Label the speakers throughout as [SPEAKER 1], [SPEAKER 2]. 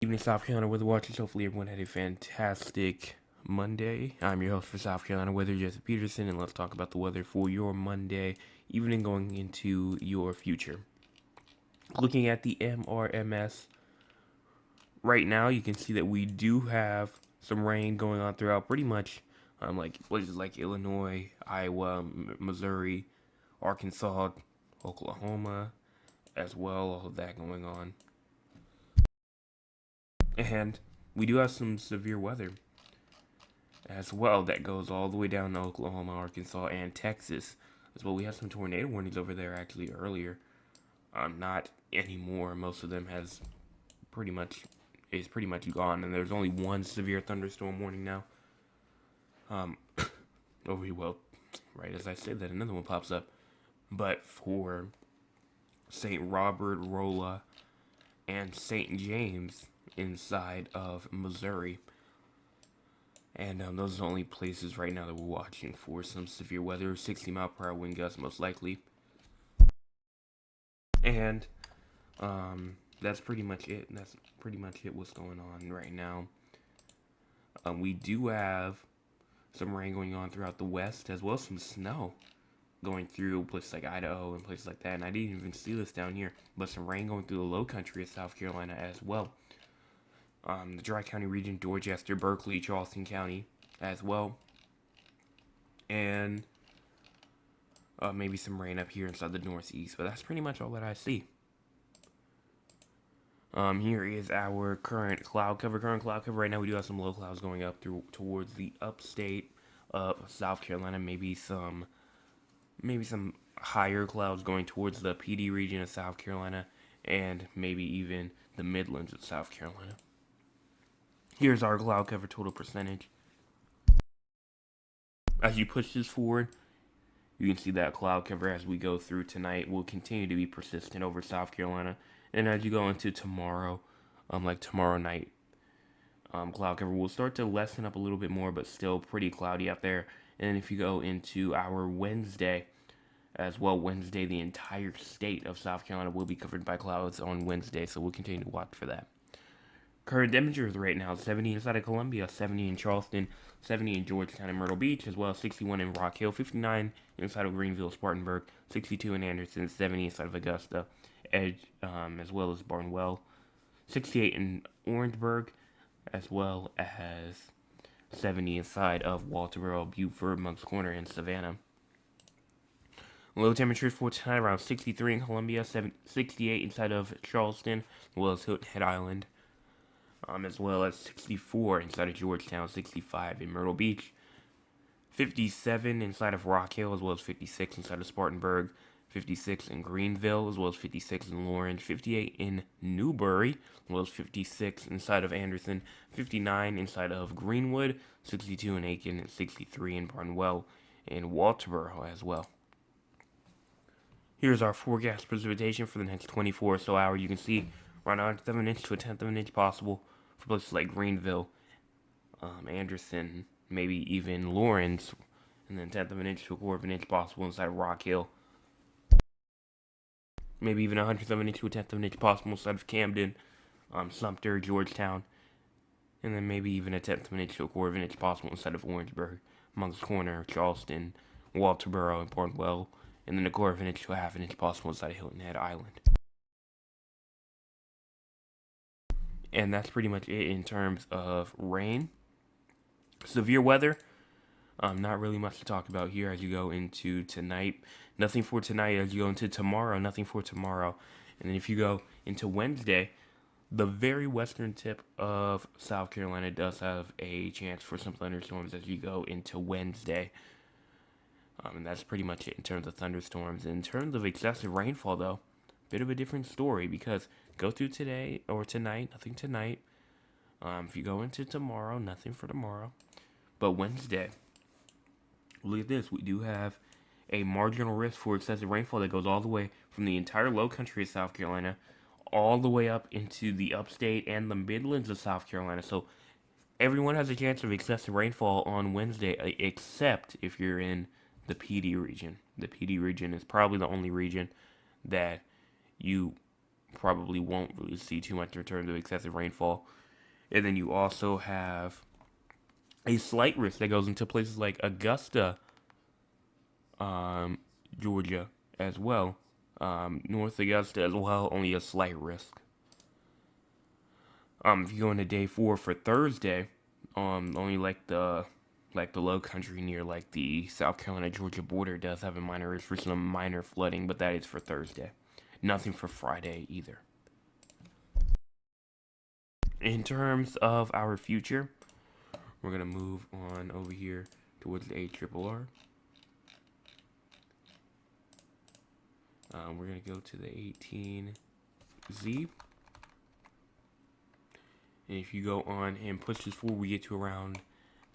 [SPEAKER 1] Evening, South Carolina weather watchers. Hopefully, everyone had a fantastic Monday. I'm your host for South Carolina Weather, Jesse Peterson, and let's talk about the weather for your Monday evening going into your future. Looking at the MRMS right now, you can see that we do have some rain going on throughout pretty much like places like Illinois, Iowa, Missouri, Arkansas, Oklahoma, as well. All of that going on. And we do have some severe weather as well that goes all the way down to Oklahoma, Arkansas, and Texas. As well, we have some tornado warnings over there actually earlier. Not anymore. Most of them has pretty much pretty much gone, and there's only one severe thunderstorm warning now. Um, well, right as I say that, another one pops up. But for St. Robert, Rolla, and St. James inside of Missouri. And those are the only places right now that we're watching for some severe weather. 60-mile-per-hour wind gusts, most likely. And that's pretty much it. That's pretty much it what's going on right now. We do have some rain going on throughout the west, as well as some snow going through places like Idaho and places like that. And I didn't even see this down here, but some rain going through the low country of South Carolina as well. The Dry County region, Dorchester, Berkeley, Charleston County as well. And maybe some rain up here inside the northeast, but that's pretty much all that I see. Here is our current cloud cover. Right now, we do have some low clouds going up through towards the upstate of South Carolina. Maybe some higher clouds going towards the PD region of South Carolina, and maybe even the Midlands of South Carolina. Here's our cloud cover total percentage. As you push this forward, you can see that cloud cover as we go through tonight will continue to be persistent over South Carolina. And as you go into tomorrow, like tomorrow night, cloud cover will start to lessen up a little bit more, but still pretty cloudy out there. And if you go into our Wednesday as well, Wednesday, the entire state of South Carolina will be covered by clouds on Wednesday, so we'll continue to watch for that. Current temperatures right now, 70 inside of Columbia, 70 in Charleston, 70 in Georgetown and Myrtle Beach, as well as 61 in Rock Hill, 59 inside of Greenville, Spartanburg, 62 in Anderson, 70 inside of Augusta, Edge, as well as Barnwell, 68 in Orangeburg, as well as 70 inside of Walterboro, Beaufort, Moncks Corner, and Savannah. Low temperatures for tonight around 63 in Columbia, 68 inside of Charleston, as well as Hilton Head Island. As well as 64 inside of Georgetown, 65 in Myrtle Beach, 57 inside of Rock Hill, as well as 56 inside of Spartanburg, 56 in Greenville, as well as 56 in Lawrence, 58 in Newberry, as well as 56 inside of Anderson, 59 inside of Greenwood, 62 in Aiken, and 63 in Barnwell, and Walterboro as well. Here's our forecast precipitation for the next 24 or so hours. You can see around 1/7 of an inch to 1/10 of an inch possible for places like Greenville, Anderson, maybe even Lawrence, and then 1/10 of an inch to 1/4 of an inch possible inside of Rock Hill. Maybe even 1/100 of an inch to 1/10 of an inch possible inside of Camden, Sumter, Georgetown, and then maybe even 1/10 of an inch to 1/4 of an inch possible inside of Orangeburg, Moncks Corner, Charleston, Walterboro, and Barnwell, and then 1/4 of an inch to 1/2 an inch possible inside of Hilton Head Island. And that's pretty much it in terms of rain. Severe weather, not really much to talk about here as you go into tonight. Nothing for tonight as you go into tomorrow. Nothing for tomorrow. And then if you go into Wednesday, the very western tip of South Carolina does have a chance for some thunderstorms as you go into Wednesday. And that's pretty much it in terms of thunderstorms. In terms of excessive rainfall, though, bit of a different story because go through today or tonight, nothing tonight. If you go into tomorrow, nothing for tomorrow. But Wednesday, look at this. We do have a marginal risk for excessive rainfall that goes all the way from the entire low country of South Carolina all the way up into the upstate and the Midlands of South Carolina. So everyone has a chance of excessive rainfall on Wednesday, except if you're in the PD region. The PD region is probably the only region that you probably won't really see too much in terms of excessive rainfall. And then you also have a slight risk that goes into places like Augusta, um, Georgia, as well. North Augusta as well, only a slight risk. If you go into day 4 for Thursday, only like the low country near like the South Carolina Georgia border does have a minor risk for some minor flooding, but that is for Thursday. Nothing for Friday either. In terms of our future, we're gonna move on over here towards the ARRR. We're gonna go to the 18Z. And if you go on and push this forward, we get to around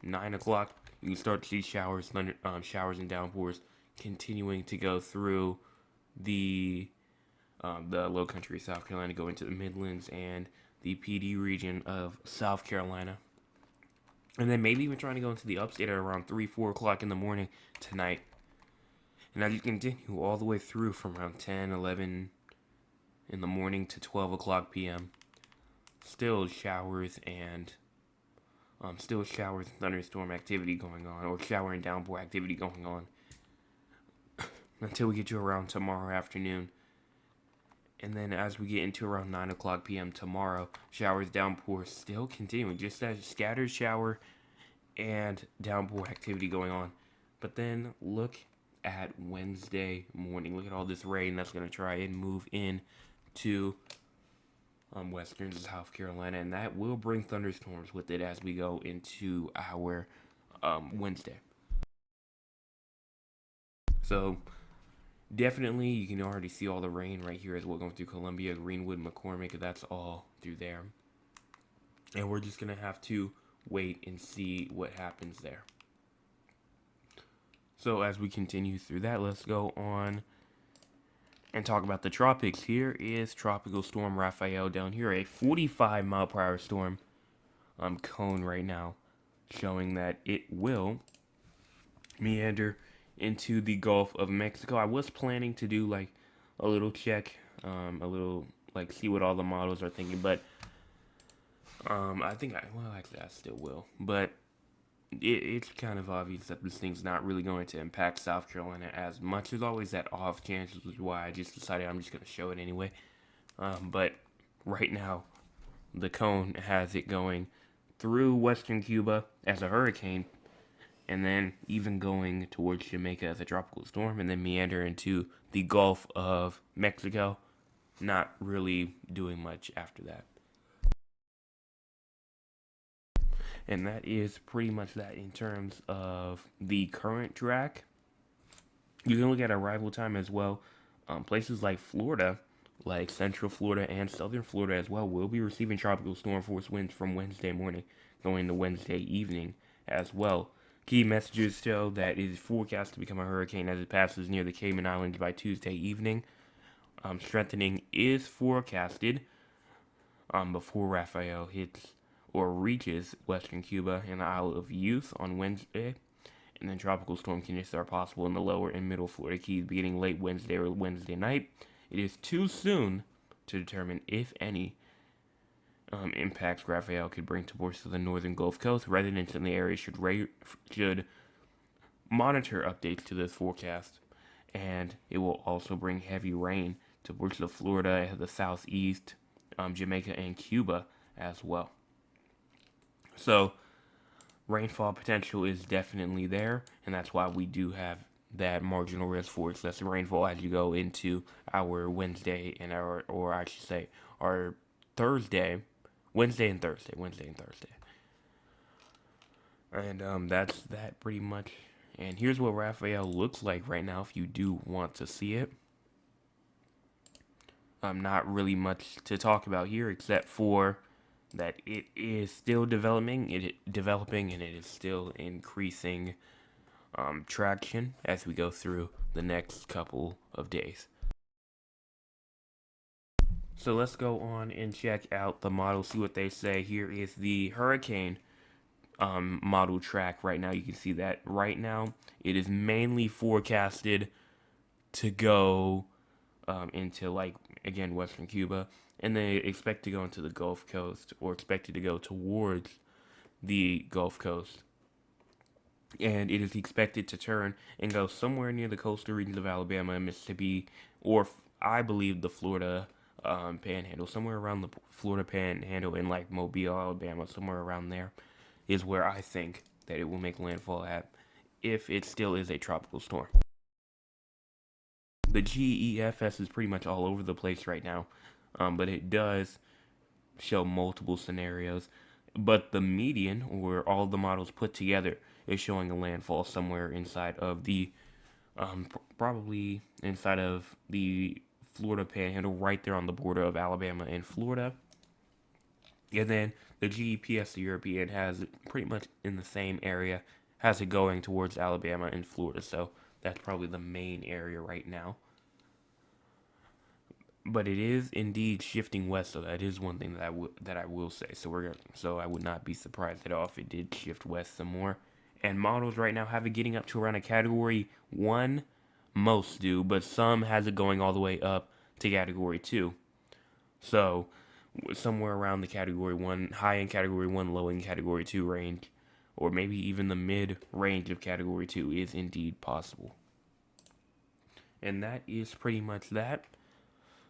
[SPEAKER 1] 9 o'clock. You can start to see showers, showers and downpours continuing to go through the low country of South Carolina, go into the Midlands and the PD region of South Carolina. And then maybe even trying to go into the upstate at around 3, 4 o'clock in the morning tonight. And as you continue all the way through from around 10, 11 in the morning to 12 o'clock p.m., still showers and thunderstorm activity going on, or shower and downpour activity going on until we get to around tomorrow afternoon. And then as we get into around 9 o'clock p.m. tomorrow, showers, downpours still continuing, just that scattered shower and downpour activity going on. But then look at Wednesday morning. Look at all this rain that's going to try and move in to western South Carolina, and that will bring thunderstorms with it as we go into our Wednesday. So definitely, you can already see all the rain right here as we're going through Columbia, Greenwood, McCormick. That's all through there, and we're just gonna have to wait and see what happens there. So as we continue through that, let's go on and talk about the tropics. Here is Tropical Storm Rafael down here, a 45 mile per hour storm cone right now, showing that it will meander into the Gulf of Mexico. I was planning to do like a little check, a little like see what all the models are thinking, but actually I still will, but it's kind of obvious that this thing's not really going to impact South Carolina as much. There's always that off chance, which is why I just decided I'm just going to show it anyway. But right now, the cone has it going through western Cuba as a hurricane, and then even going towards Jamaica as a tropical storm, and then meander into the Gulf of Mexico, not really doing much after that. And that is pretty much that in terms of the current track. You can look at arrival time as well. Places like Florida, like Central Florida and Southern Florida as well, will be receiving tropical storm force winds from Wednesday morning going to Wednesday evening as well. Key messages show that it is forecast to become a hurricane as it passes near the Cayman Islands by Tuesday evening. Strengthening is forecasted before Rafael hits or reaches western Cuba and the Isle of Youth on Wednesday. And then tropical storm conditions are possible in the lower and middle Florida Keys beginning late Wednesday or Wednesday night. It is too soon to determine if any impacts Rafael could bring to portions of the northern Gulf Coast. Residents in the area should monitor updates to this forecast, and it will also bring heavy rain to portions of Florida, the southeast, Jamaica, and Cuba as well. So rainfall potential is definitely there, and that's why we do have that marginal risk for excessive rainfall as you go into our Wednesday and our Thursday, Wednesday and Thursday. And that's that pretty much. And here's what Rafael looks like right now if you do want to see it. Not really much to talk about here except for that it is still developing, and it is still increasing traction as we go through the next couple of days. So let's go on and check out the model, see what they say. Here is the hurricane model track right now. You can see that right now it is mainly forecasted to go into like again, western Cuba, and they expect to go into the Gulf Coast, or expected to go towards the Gulf Coast. And it is expected to turn and go somewhere near the coastal regions of Alabama and Mississippi, or I believe the Florida Panhandle, somewhere around the Florida Panhandle in like Mobile, Alabama, somewhere around there is where I think that it will make landfall at, if it still is a tropical storm. The GEFS is pretty much all over the place right now, but it does show multiple scenarios. But the median, or all the models put together, is showing a landfall somewhere inside of the, probably inside of the Florida Panhandle, right there on the border of Alabama and Florida. And then the GEPS, the European, has it pretty much in the same area, has it going towards Alabama and Florida. So that's probably the main area right now. But it is indeed shifting west, so that is one thing that I will say. So I would not be surprised at all if it did shift west some more. And models right now have it getting up to around a category 1, most do, but some has it going all the way up to category 2. So somewhere around the category 1, high in category 1, low in category 2 range, or maybe even the mid range of category 2 is indeed possible. And that is pretty much that.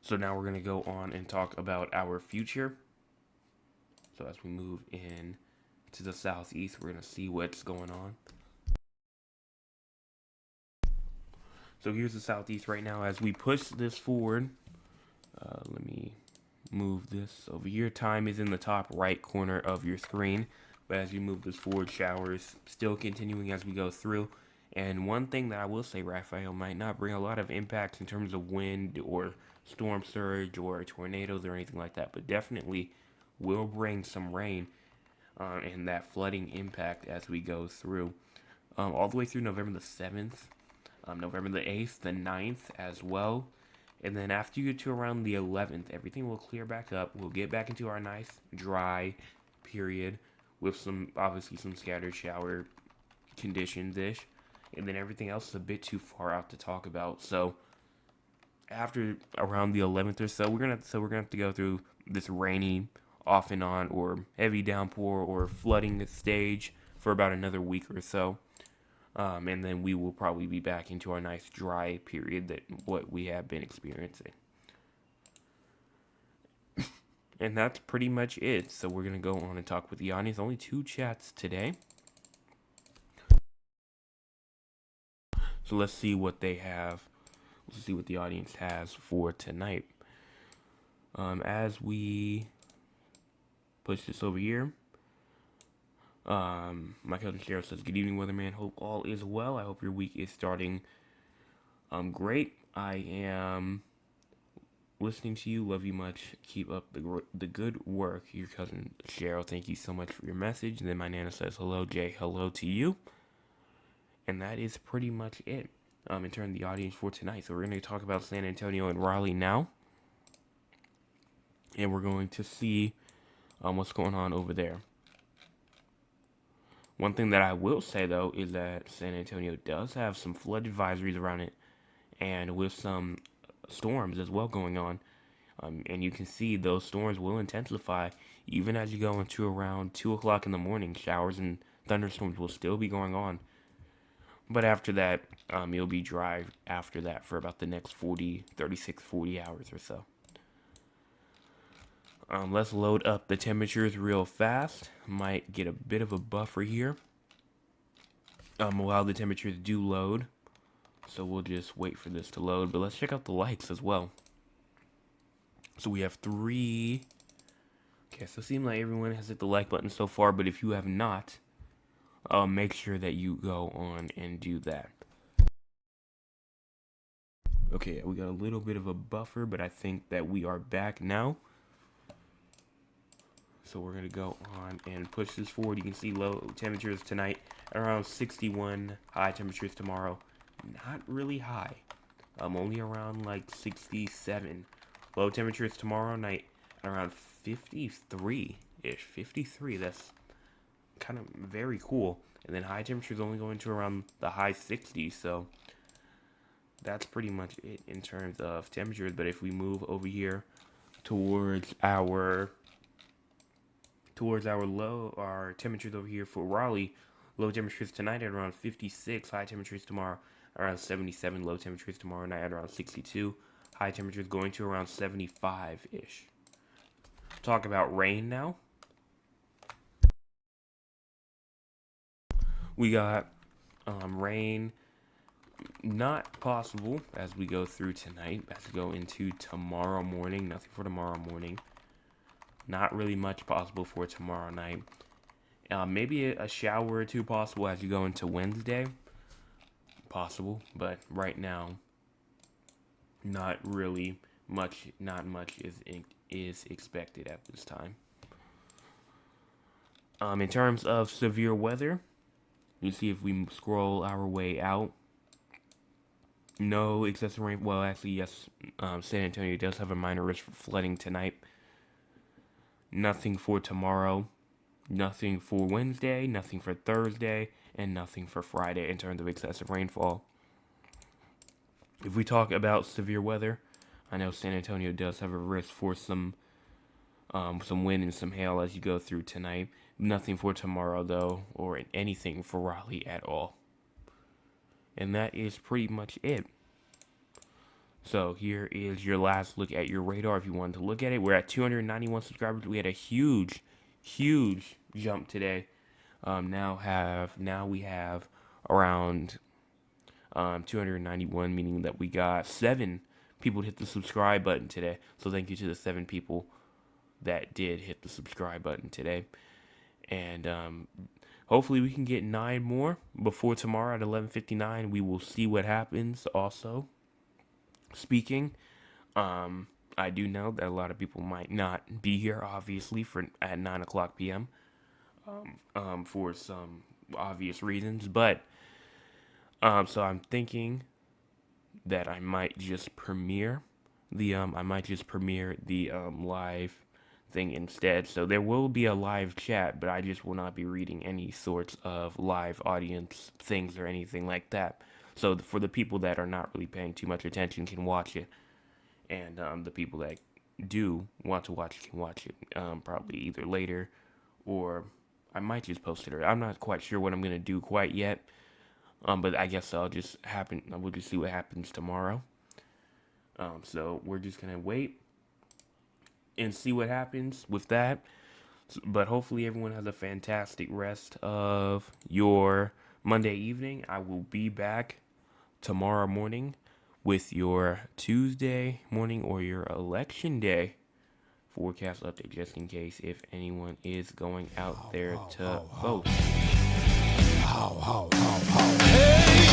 [SPEAKER 1] So now we're going to go on and talk about our future. So as we move in to the southeast, we're going to see what's going on. So here's the southeast right now. As we push this forward, let me move this over here. Time is in the top right corner of your screen. But as you move this forward, showers still continuing as we go through. And one thing that I will say, Rafael, might not bring a lot of impacts in terms of wind or storm surge or tornadoes or anything like that, but definitely will bring some rain and that flooding impact as we go through. All the way through November the 7th, November the 8th, the 9th as well. And then after you get to around the 11th, everything will clear back up. We'll get back into our nice dry period with obviously some scattered shower conditions-ish. And then everything else is a bit too far out to talk about. So after around the 11th or so, we're gonna have to go through this rainy, off and on, or heavy downpour or flooding stage for about another week or so. And then we will probably be back into our nice dry period that what we have been experiencing. And that's pretty much it. So we're going to go on and talk with the audience. Only 2 chats today. So let's see what they have. Let's see what the audience has for tonight. As we push this over here. My cousin Cheryl says, "Good evening, weatherman. Hope all is well. I hope your week is starting great. I am listening to you. Love you much. Keep up the good work." Your cousin Cheryl, thank you so much for your message. And then my Nana says, "Hello, Jay. Hello to you." And that is pretty much it in terms of the audience for tonight. So we're going to talk about San Antonio and Raleigh now. And we're going to see what's going on over there. One thing that I will say, though, is that San Antonio does have some flood advisories around it, and with some storms as well going on. And you can see those storms will intensify even as you go into around 2 o'clock in the morning. Showers and thunderstorms will still be going on. But after that, you'll be dry after that for about the next 36, 40 hours or so. Let's load up the temperatures real fast. Might get a bit of a buffer here while the temperatures do load. So we'll just wait for this to load. But let's check out the likes as well. So we have 3. Okay, so it seems like everyone has hit the like button so far. But if you have not, make sure that you go on and do that. Okay, we got a little bit of a buffer, but I think that we are back now. So we're going to go on and push this forward. You can see low temperatures tonight around 61, high temperatures tomorrow. Not really high. Only around like 67. Low temperatures tomorrow night around 53-ish. 53, that's kind of very cool. And then high temperatures only going to around the high 60s, so that's pretty much it in terms of temperatures. But if we move over here towards our our temperatures over here for Raleigh, low temperatures tonight at around 56, high temperatures tomorrow around 77, low temperatures tomorrow night at around 62, high temperatures going to around 75-ish. Talk about rain now. We got rain not possible as we go through tonight, as we go into tomorrow morning. Nothing for tomorrow morning. Not really much possible for tomorrow night. Maybe a shower or two possible as you go into Wednesday. Possible, but right now, not really much. Not much is expected at this time. In terms of severe weather, you see if we scroll our way out. No excessive rain. Well, actually, yes. San Antonio does have a minor risk for flooding tonight. Nothing for tomorrow. Nothing for Wednesday. Nothing for Thursday. And nothing for Friday in terms of excessive rainfall. If we talk about severe weather, I know San Antonio does have a risk for some wind and some hail as you go through tonight. Nothing for tomorrow, though, or anything for Raleigh at all. And that is pretty much it. So here is your last look at your radar if you wanted to look at it. We're at 291 subscribers. We had a huge jump today. Now we have around 291, meaning that we got 7 people to hit the subscribe button today. So thank you to the 7 people that did hit the subscribe button today. And hopefully we can get 9 more before tomorrow at 11:59. We will see what happens. Also, speaking, I do know that a lot of people might not be here, obviously, at 9:00 p.m. For some obvious reasons, but so I'm thinking that I might just premiere the live thing instead. So there will be a live chat, but I just will not be reading any sorts of live audience things or anything like that. So for the people that are not really paying too much attention can watch it, and the people that do want to watch it can watch it probably either later, or I might just post it. Or I'm not quite sure what I'm gonna do quite yet. But I guess we'll just see what happens tomorrow. So we're just gonna wait and see what happens with that. But hopefully everyone has a fantastic rest of your Monday evening. I will be back tomorrow morning with your Tuesday morning or your election day forecast update, just in case if anyone is going out there to vote.
[SPEAKER 2] Hey!